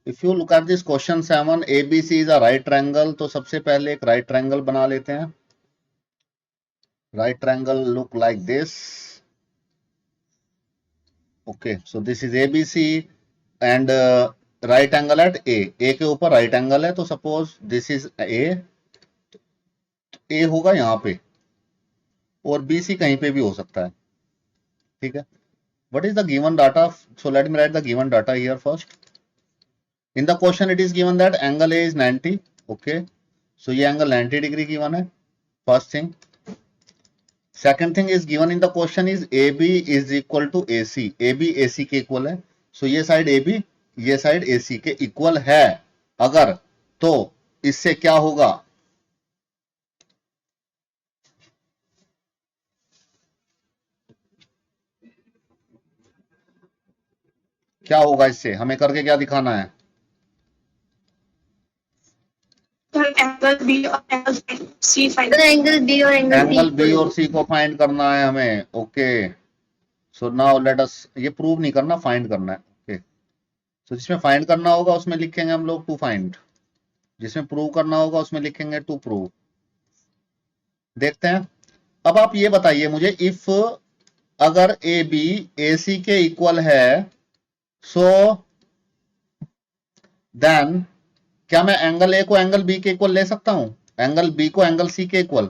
If you look at this question 7, ABC is a right triangle, तो सबसे पहले एक राइट ट्रायंगल बना लेते हैं. Right triangle look like this. Okay, so this is ABC and right angle at A के ऊपर right angle है, तो सपोज दिस इज ए होगा यहाँ पे और BC कहीं पे भी हो सकता है. ठीक है. What is the given data? So let me write the given data here first. In the question it is given that angle A is 90. Okay. So ये angle 90 degree given है. First thing. Second thing is given in the question is AB is equal to AC. AB AC के equal है. So ये side AB, ये side AC के equal है. अगर तो इससे क्या होगा? क्या होगा इससे? हमें करके क्या दिखाना है? एंगल बी और angle C find. Angle B और एंगल बी और सी को फाइंड करना है हमें. Okay, so now let us, ये प्रूव नहीं करना, फाइंड करना है. ओके, सो जिसमें फाइंड करना होगा उसमें लिखेंगे हम लोग टू फाइंड, जिसमें प्रूव करना होगा उसमें लिखेंगे टू प्रूव. देखते हैं. अब आप ये बताइए मुझे, इफ अगर ए बी ए सी के इक्वल है, सो देन क्या मैं एंगल ए को एंगल बी के इक्वल ले सकता हूं? एंगल बी को एंगल सी के इक्वल?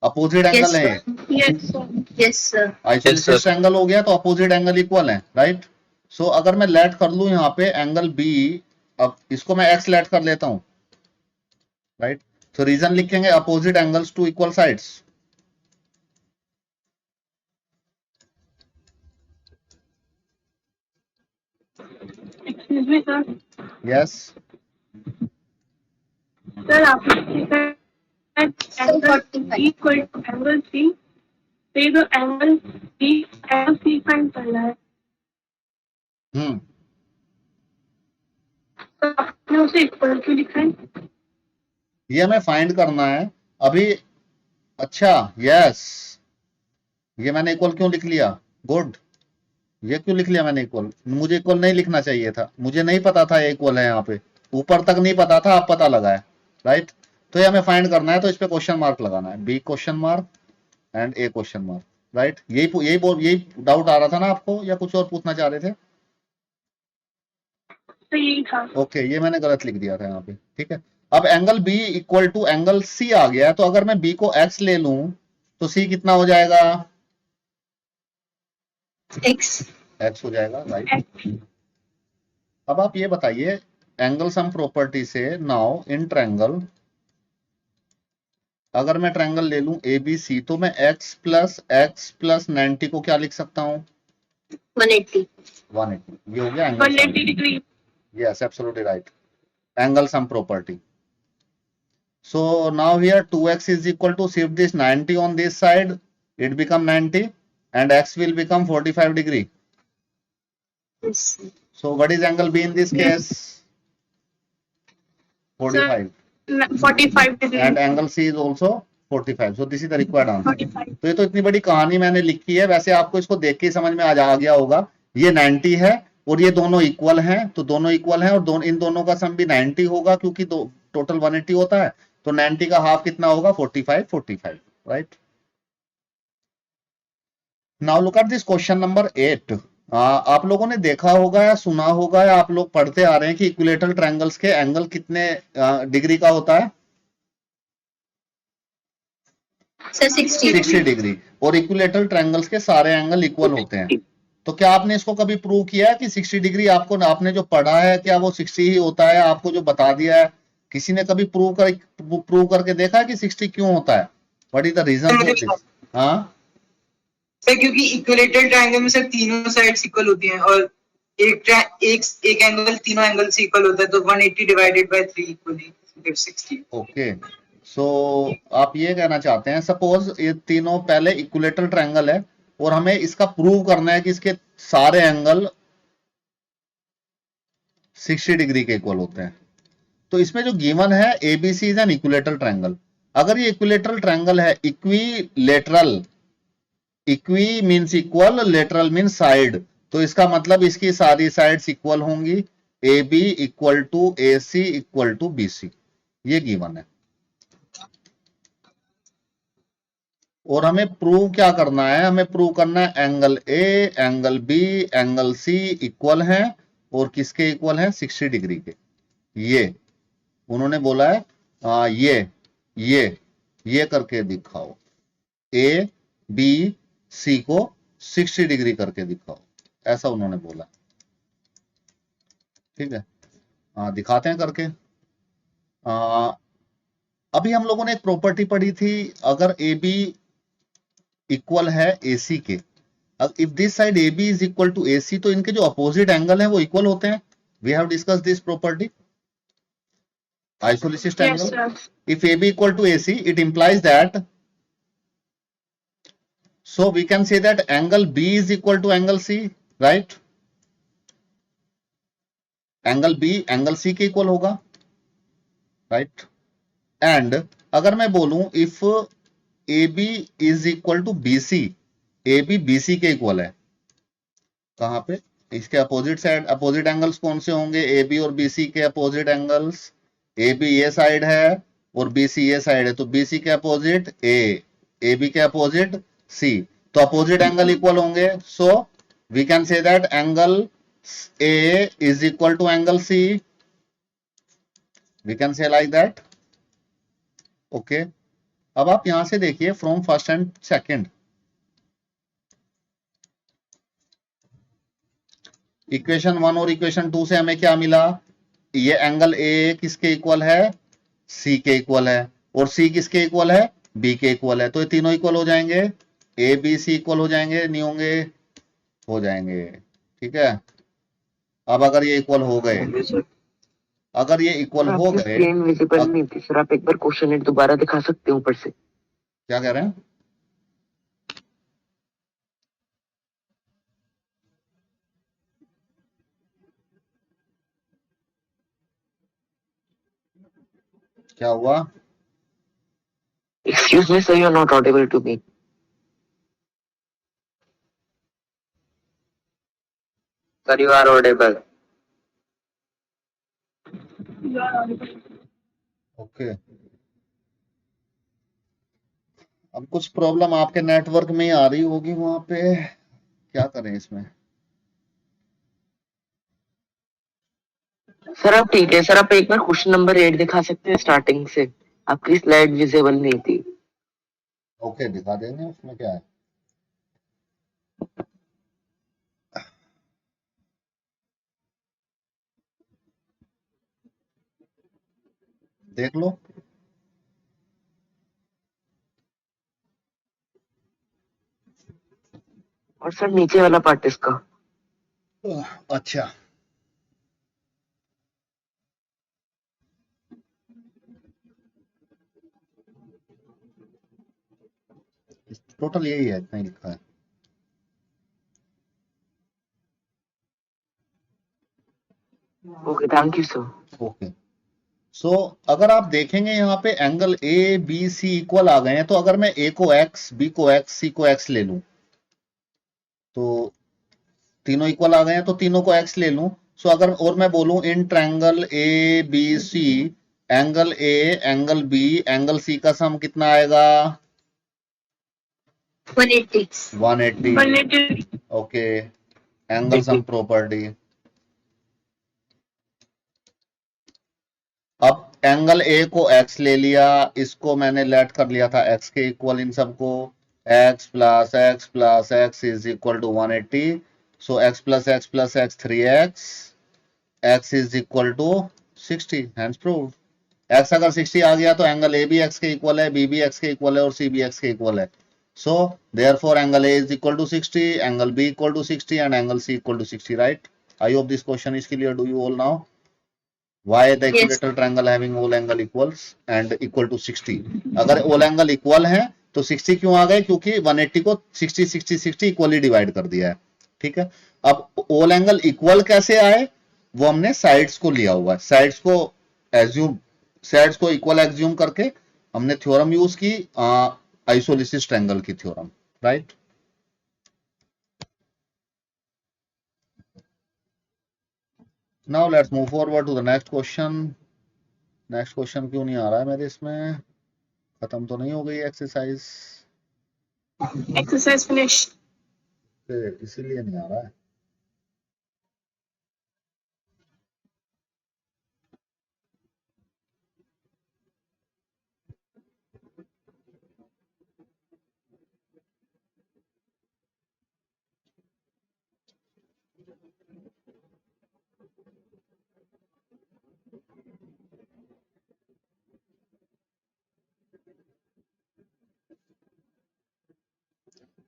अपोजिट एंगल है. Yes sir. आइसोसेलेस एंगल हो गया तो अपोजिट एंगल इक्वल है, राइट. सो अगर मैं लेट कर लूं यहाँ पे एंगल बी, अब इसको मैं एक्स लेट कर लेता हूं, राइट. तो रीजन लिखेंगे opposite angles to equal sides. Excuse me sir. Yes, sir आपने angle B equal to angle C, तो ये जो angle B angle C find करना है. तो आपने उसे इक्वल क्यों लिखा है? ये हमें फाइंड करना है अभी. अच्छा, यस, ये मैंने इक्वल क्यों लिख लिया? गुड. ये क्यों लिख लिया मैंने इक्वल? मुझे इक्वल नहीं लिखना चाहिए था, मुझे नहीं पता था ये इक्वल है. यहाँ पे ऊपर तक नहीं पता था, अब पता लगा है, राइट. तो ये हमें फाइंड करना है, तो इस पे क्वेश्चन मार्क लगाना है. B question mark and A question mark, right. यही डाउट आ रहा था ना आपको, या कुछ और पूछना चाह रहे थे? तो यही था. ओके, ये मैंने गलत लिख दिया था यहाँ पे. ठीक है. अब angle B equal to angle C आ गया, तो अगर मैं बी को एक्स ले लूं तो सी कितना हो जाएगा? एक्स हो जाएगा, राइट. अब आप ये बताइए एंगल सम प्रॉपर्टी से, नाउ इन ट्रायंगल, अगर मैं ट्रायंगल ले लूं ABC, तो मैं x प्लस 90 को क्या लिख सकता हूं? 180. 180. ये हो गया angle 180 degree. Yes, absolutely right. Angle sum property. So now here 2x is equal to, shift this 90 on this side, it become 90 and x will become 45 degree. Yes. So what is angle B in this case? 45. 45 degree. And angle C is also 45. So this is the required answer. 45. तो ये तो इतनी बड़ी कहानी मैंने लिखी है, वैसे आपको इसको देख के समझ में आ गया होगा. ये 90 है और ये दोनों इक्वल हैं, तो दोनों इक्वल हैं और इन दोनों का सम भी 90 होगा, क्योंकि टोटल 180 होता है. तो 90 का हाफ कितना होगा? 45, right. Now look at this question number 8. आप लोगों ने देखा होगा या सुना होगा या आप लोग पढ़ते आ रहे हैं कि इक्विलेटरल ट्रायंगल्स के एंगल कितने डिग्री का होता है? 60 डिग्री. और इक्विलेटरल ट्रायंगल्स के सारे एंगल इक्वल होते हैं. तो क्या आपने इसको कभी प्रूव किया है कि 60 डिग्री आपने जो पढ़ा है क्या वो 60 ही होता है? आपको जो बता दिया है, किसी ने कभी प्रूव करके देखा है कि 60 क्यों होता है? What is the reason for this? हाँ सर, क्योंकि इक्विलेटरल ट्रायंगल में सर तीनों साइड्स इक्वल होती हैं और एक एंगल तीनों एंगल से इक्वल होता है, तो 180 divided by 3 equally gives 60. Okay, so आप ये कहना चाहते हैं, सपोज ये तीनों पहले इक्विलेटरल ट्रायंगल है और हमें इसका प्रूव करना है कि इसके सारे एंगल 60 डिग्री के इक्वल होते हैं. तो इसमें जो गिवन है ABC is an equilateral triangle. अगर ये इक्विलेटरल ट्रायंगल है, equilateral, equi means equal, lateral means side, तो इसका मतलब इसकी सारी साइड्स इक्वल होंगी. A B equal to A C equal to B C, ये गिवन है। और हमें प्रूव क्या करना है, हमें प्रूव करना है angle A, angle B, angle C equal है, और किसके इक्वल है, 60 डिग्री के। ये उन्होंने बोला है ये करके दिखाओ, ए बी सी को 60 डिग्री करके दिखाओ, ऐसा उन्होंने बोला। ठीक है, दिखाते हैं करके। अभी हम लोगों ने एक प्रॉपर्टी पढ़ी थी, अगर ए बी इक्वल है ए सी के, if this side A B is equal to A C, तो इनके जो अपोजिट एंगल है वो इक्वल होते हैं। We have discuss this property, isosceles Yes, triangle. sir. If AB equal to AC, it implies that, so we can say that angle B is equal to angle C, right? Angle B angle C के equal होगा, right? And अगर मैं बोलूं if AB is equal to BC, AB BC के equal है, कहां पे, इसके अपोजिट साइड, अपोजिट एंगल्स कौन से होंगे, AB और BC के अपोजिट एंगल्स, AB ये साइड है और BC ये साइड है, तो BC के अपोजिट A, AB के अपोजिट C, तो अपोजिट एंगल इक्वल होंगे। So we can say that angle A is equal to angle C, we can say like that. Okay, अब आप यहां से देखिए from first and second, equation 1 और इक्वेशन 2 से हमें क्या मिला, ये एंगल ए किसके इक्वल है, सी के इक्वल है, और सी किसके इक्वल है, बी के इक्वल है, तो ये तीनों इक्वल हो जाएंगे, ए बी सी इक्वल हो जाएंगे, नहीं होंगे, हो जाएंगे। ठीक है, अब अगर ये इक्वल हो गए, अगर ये इक्वल हो गए, स्क्रीन विजिबल नहीं थी सर, आप एक बार क्वेश्चन दोबारा दिखा सकते हैं ऊपर से। क्या कह रहे हैं, क्या हुआ, excuse me sir, you are not audible to me. Sir you are audible. You are audible. Okay. अब कुछ प्रॉब्लम आपके नेटवर्क में ही आ रही होगी वहां पे, क्या करें इसमें। सर आप ठीक है सर, आप एक बार क्वेश्चन नंबर 8 दिखा सकते हैं स्टार्टिंग से, आपकी स्लाइड विजिबल नहीं थी। ओके, दिखा देंगे, उसमें क्या है। देख लो, और सर नीचे वाला पार्ट इसका। अच्छा, टोटल यही है, इतना ही लिखा है। Okay thank you sir. Okay, so अगर आप देखेंगे यहाँ पे angle A B C equal आ गए हैं, तो अगर मैं ए को एक्स, बी को एक्स, सी को एक्स ले लूं, तो तीनों इक्वल आ गए हैं, तो तीनों को एक्स ले लूं। सो अगर और मैं बोलूं in triangle A B C, angle A, angle B, angle C का सम कितना आएगा, 180. 180। 180. Okay, angle sum property. अब एंगल ए को एक्स ले लिया, इसको मैंने लेट कर लिया था एक्स के इक्वल, इन सबको x plus x plus x is equal to 180। So x plus x plus x 3x, x is equal to 60, hence proved. X अगर 60 आ गया तो एंगल ए भी एक्स के इक्वल है, बी भी एक्स के इक्वल है, और सी भी एक्स के इक्वल है। So therefore angle A is equal to 60, angle B equal to 60 and angle C equal to 60, right. I hope this question is clear to you all now. Why the Yes. equilateral triangle having all angle equals and equal to 60? अगर all angle equal है तो 60 क्यों आ गए, क्योंकि 180 को 60 60 60 equally divide कर दिया है। ठीक है, अब all angle equal कैसे आए, वो हमने साइड्स को लिया हुआ है, साइड्स को एज्यूम, साइड्स को इक्वल एज्यूम करके हमने थ्योरम यूज की, आइसोलिसिस ट्रायंगल की theorem, right. Now let's move forward to the next question. Next question क्यों नहीं आ रहा है मेरे इसमें? खत्म तो नहीं हो गई एक्सरसाइज? Exercise finished. इसीलिए नहीं आ रहा है.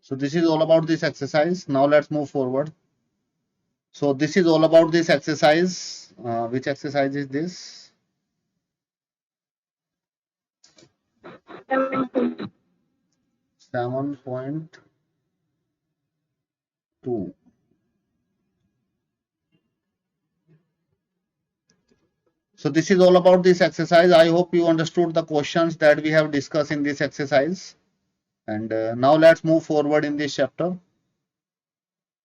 So this is all about this exercise. Now let's move forward. So this is all about this exercise. Which exercise is this? 7.2. So this is all about this exercise. I hope you understood the questions that we have discussed in this exercise. And now let's move forward in this chapter.